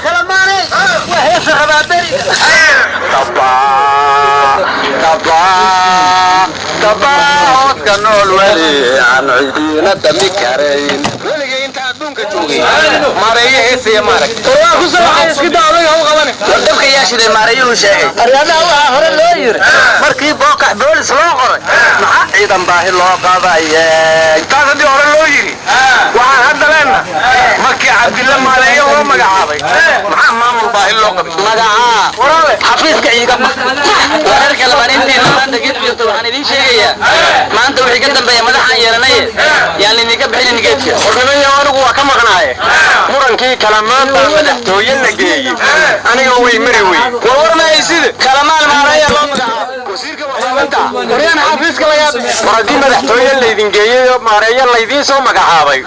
كلاماني وهي شغبة بريدة طبعا كانوا الولي عن عيدينا دمي كارين ولي انت ادونك جوغي ماريه هيسي مارك واخو سوى اسكدا ولي هو قباني ودبك يا شيخ ماريه شيء اريانا هو هore loo yiri markii booqax boolis loo qoray maxaa ciidan baahi loo qaadayay taas hadii hore loo yiri waxaan hadda leena markii cabdilla maaleeyo loo magacaabay maxaa maamul baahi loo qabay magaca waraale xafiiska ciidamada wararka labarintii maanta geedka waxaan idin sheegayaa maanta wixii ka dambeeyay madaxan yeelanay yaan idinka bixin geedka warnimada anigu waa ka maqnaaye murankii kalamaanta madaxtooyada geeyay aniga way mari way warmaysid kalamaan maaleeyo loo magacaabay wasiirka waxaanta wariyaan xafiiska laga waradii madaxtooyada leedin geeyay maareeyo leedin soo magacaabay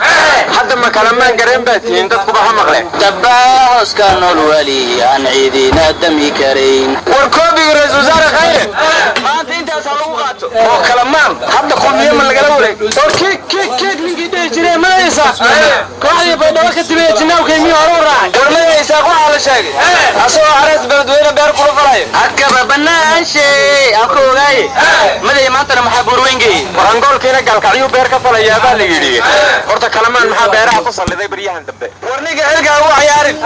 hadda ma kalamaan gareen baatiin dadku baxa maqle tabaas kanol wali aan ciidina dami kareen war koobi ra'iisul wasaare khayre maanta intaas lagu qaato oo kalamaan hadda qomiyay ma laga wareeg war keek ninkii day jiray ma aysa kooxdii baydhabo ka tibay jinawkay mi hore u raacay war ma aysa waxa la sheegay asoo aras beledweyne beer ku falay hakaba banaanshay akoogaay maday maanta maxaa burweengay warangoolkiina galkacyo beer ka falaya baa la yiri horta kalamaan maxaa beeraha ku saliday bariyahan dambe warniga erga uu ciyaarin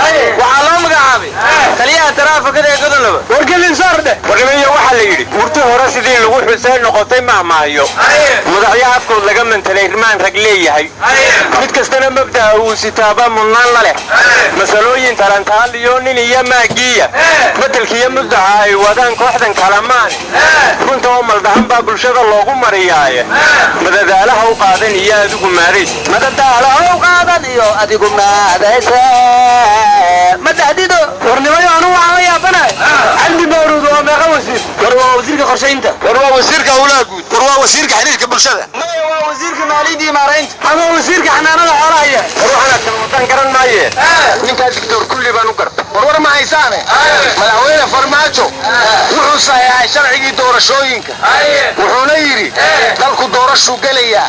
waxa loo magacaabay taliyaha taraafikada ee godolaba wargelin saarde warniga waxa la yiri urti hore sidii lagu xuseen noqotay maamaayo madaxya afkood laga mantalay irmaan rag leeyahay mid kastana mabdaa uu sitaaba mudnaan la leh masalooyin tarantaal iyo nin iyo maagiya badalkiiyo muddaca ay wadaan kooxdan kalamaan runta oo maldahan baa bulshada loogu mariyay madadaalaha u qaadan iyo adigu maarays madadaalaha u qaadan iyo adigu maaraysa madadido warnimayo anu waxaan la yaabanahay عندي مورود وما وزير وروا وزيرك قرشينته وروا وزيرك أولاقود وروا وزيرك حنيشك بالشدة ما هو وزيرك ماليدي مارينت أما وزيرك حنانا حرايا وروح أنا كنوطان كرن مايه نينك الدكتور كل بانوكر وروا ما عيسانه ملاوين فرماتو وحوصا يا شرعي دور شوينك وحونيري دالكو دور الشو قليا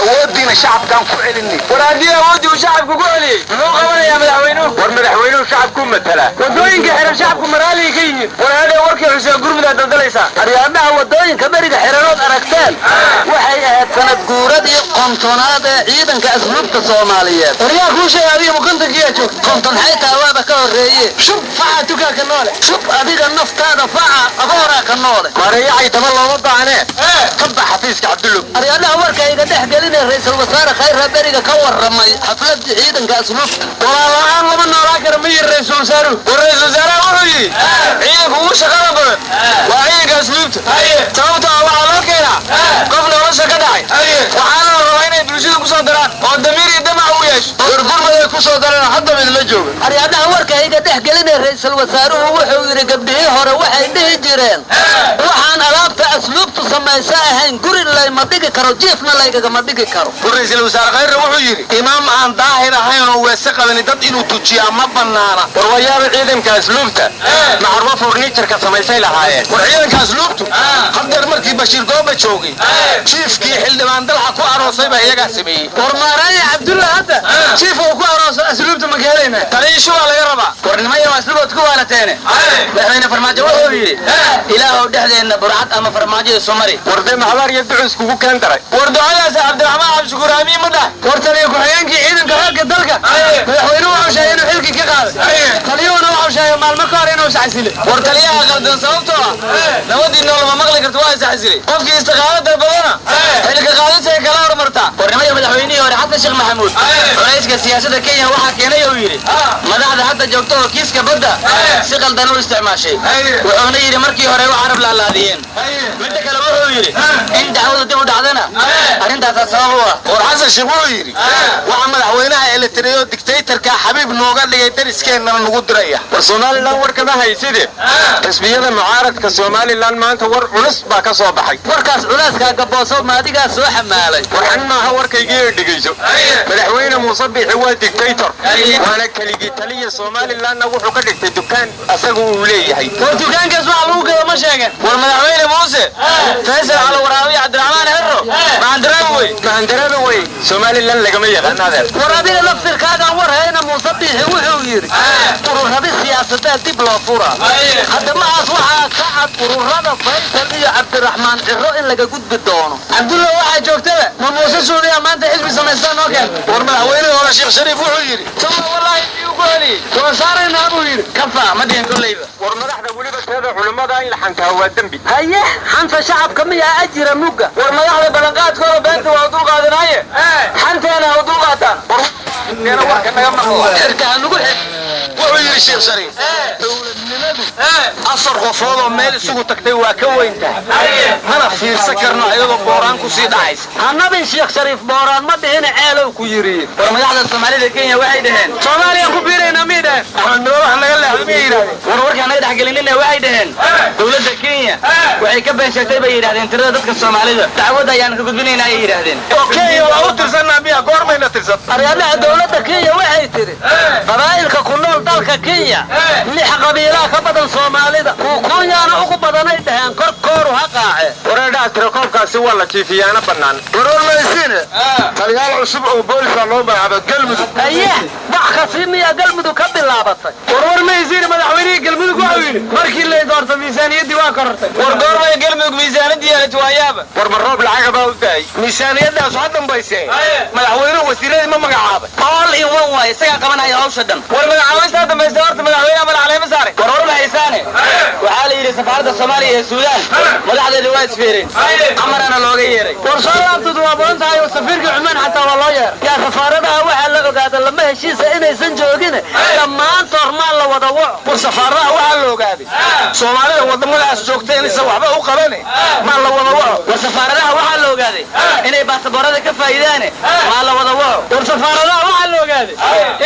ودينا شعب كان فعلني ورادينا ودي وشعب كقولي مو قوانا يا ملاوينو ورملاوينو شعبكم مثلا ودوينك حرم شعبكم مرالي كيني وهذا وركي حسين قرمدا دندليسا أريادها ودوينك بريد حرانات أركتان waxay ahayd sanad guuradii qontonaad ee ciidanka asluubta Soomaaliyeed wariyaa ku sheegay adiga muqantagiya joog qonton xayta waaba ka horeeyay shub faatuka ka noole shub adiga naftaada faa agoora ka noole mariyay taba loo baanee tabba xafiiska Cabdullah ariyadaha warkayga dhaxgelinay ra'iisul wasaare khayr bariga ka waramay xaflad ciidanka asluubta walaalaan lama noolaa karo ma yiri ra'iisul wasaare wuxuu yiri ciidanku uu shaqada badan waa ciidanka asluubta sababta waxa loo keenaa قبل ورشة كدعي وحالا الروينة بلوشيدة كسو دران ودميري دمع وياش ورقرمة كسو دران حتى من اللجوب أريادها وركا هيدا تحقلين الرئيس الوزاره وحويري قبله هورا وحي ده جيران وحان ألابتا أسلوب تسمى ساهن قرين لاي مدقى كارو جيفنا لاي مدقى كارو الرئيس الوزاره غير وحويري إمام عن ظاهرة هين ووثقة من داد إنو تجي أما بنانا ورواياب عيدم كأسلوبتا معروفة فرنيتر كسمى سايلة هاي ورعيدم كأسلوبتو حضر مركي بشير قوبة شوقي شيفكي حلمان دلحة كو أروسي بها يقع سمي ورماراني عبدالله هذا شيفه كو أروسي أسلوبته مكالينا تلي شو على يربا ورنمية وأسلوبته كو على تاني بحرين فرماجة وحويري إله ودحدي إن برعات أما فرماجة السمري وردي محضار يدعوس كو كان تري وردو على سي عبد الرحمن عبد الشكور أمين مدى ورتلي كو حيانكي عيدن كهالك الدلقة ويحوينو وحوشاينو حلكي كقال تليونو وحوشاينو مالمكارينو وسعسيلي ورتليها غلدن صوبتوها نودي إنو لما مغلق ارتواي سعسيلي قفكي استقالة دربضانا حلقة قادسة كلا ورمرتا ورنمية مدحويني ورحطة الشيخ محمود رئيسك السياسة كينيا وحا كينا يويري مدحد حتى جوكتوه كيسك بدا سيقل دانو استعماشي وعوني يري مركي هوري وعرب لالاديين مدك لوحو يري انت عاوز ديو دعدنا انت تتصابوا ورحسن شبو يري وعمل حوينها الاتريو ديكتاتر كحبيب نوغا لغيتر اسكين نمو دريا ورسومالي لان وركا ما هيسيدي حسبية معارض كسومالي لان ما انت ور عنص باكا صوبحي وركاس عناس كاقبوصو ما ديقا سوحا مالي وحن ما هوركا يجير ديقيسو مدحوينه مصبح هو ديكتاتر وانا كليجي تلي سومالي لان وحو كدكت دكان اساقو وليهي ودكان كاسوح لوكا وما شاقن والمدحوينه موسى فيصل على وراوي عبد الرحمن هرو ما عندراوي سومالي لان لقمية غنادر ورابين لفر كاقا ورهينا مصبح وحو يري rabi siyaasadeed dib loo fura hadda macaas waxaa ka cad ururada faysal iyo cabdiraxmaan ciro in laga gudbi doono cabdulla waxaa joogtada ma muuse suudiya maanta xisbi samaystaan oo kale war madaxweynaha hore sheekh shariif wuxuu yidhi sama wallaahi intii ugu heli soo saaraynaa buu yidhi kafa ma dhihin kolleyba war madaxda weliba teeda culimmada in la xantaa waa dembi haye xanta shacabka miyaa ajira mugga war madaxda ballanqaadkooda beenta waa dulqaadanaaye xanteena ha dulqaataan warka naga maqlo xirka hanugu xir wuxuu yidhi sheekh shariif dowladnimadu afar qofood oo meel isugu tagtay waa ka weyntahay mana fiirsan karno ayadoo booraan kusii dhacaysa hanabin sheekh shariif booraan ma dhihina ceelow ku yidhi war madaxda soomaalida kenya waxay dhaheen soomaaliya ku biiraynaa miyay dhaheen axmed midoobaha naga leexdo miyay yidhahdeen war warkaa naga dhexgelinina waxay dhaheen dowladda kenya waxay ka been sheegtay bay yidhahdeen tirada dadka soomaalida dacwad ayaan ka gudbinaynaa ayay yidhahdeen oo kenya waa u tirsannaa miya goormayna tirsan aryaadaha dowladda kenya waxay tiri qabaa'ilka ku nool dalka kenya lix qabiilaa ka badan soomaalida kuukunyaana ugu badanay dhaheen korkooru ha qaace wareedhaha tirakoobkaasi waa la jiifiyaana bannaan waroor maysiine taliyaal cusub oo boolisaa loo magacaabo galmudug haye wax kasi miyaa galmudug ka bilaabatay warwar maysiine madaxweynihii galmudug waxuu yidhi markii lay doorto miisaaniyaddii waa korortay war goormay galmudug miisaanadii yeelati waayaaba war ma roob lacaga baa u daayay miisaaniyaddaas ha dambaysee madaxweynuhu wasiiradii ma magacaabay all in one waay isagaa qabanaya hawsha dhan war magacaabistaa dambaysa horta madaxweynaha madax caleema saare war war mahaysaane waxaa la yidhi safaaradda soomaaliya ee suudaan madaxdeeda waa isfeereen amarana looga yeeray war soo laabtadu waa badan tahay oo safiirkii cumaan xataa waa loo yeeray yaa safaaradaha waxaa la ogaada lama heshiisa inaysan joogin dhammaantood maa la wada waco war safaaradaha waxaa la ogaaday soomaalida wadamadaas joogta inaysan waxba u qabane maa la wada waco war safaaradaha waxaa la ogaaday inay baasaboorada ka faa'iidaane maa la wada waco war safaaradaha waxaa la ogaaday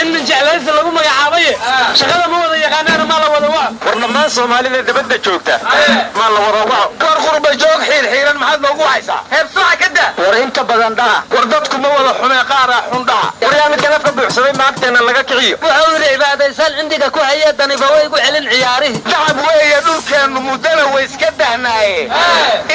in min jeclaysi lagu magacaabaye shaqada ma wada yaqaanaana maa la wada waco war dhammaan soomaalida dabadda joogta maa la wada waco war qurba joog xiirxiiran maxaad noogu haysaa heebsuxa ka daa war inta badan dhaha war dadku ma wada xumee qaaraa xun dhaha war yaa midkan afka buuxsaday maagteena laga kiciyo wuxuu yidhi cibaadaysaan cindiga ku hayee daniba way gu celin ciyaarihi dacab weeye dhulkeennu muddana way iska dahnaaye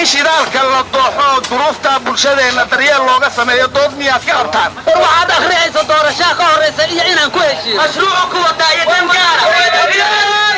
in shidaalka la dooxo oo duruuftaa bulshadeenna daryeel looga sameeyo dood miyaad ka qabtaan war waxaad akhriyaysa doorashaa ka horraysa iyo inaan ku heshiiyo mashruucu ku wadaa iyo dan gaara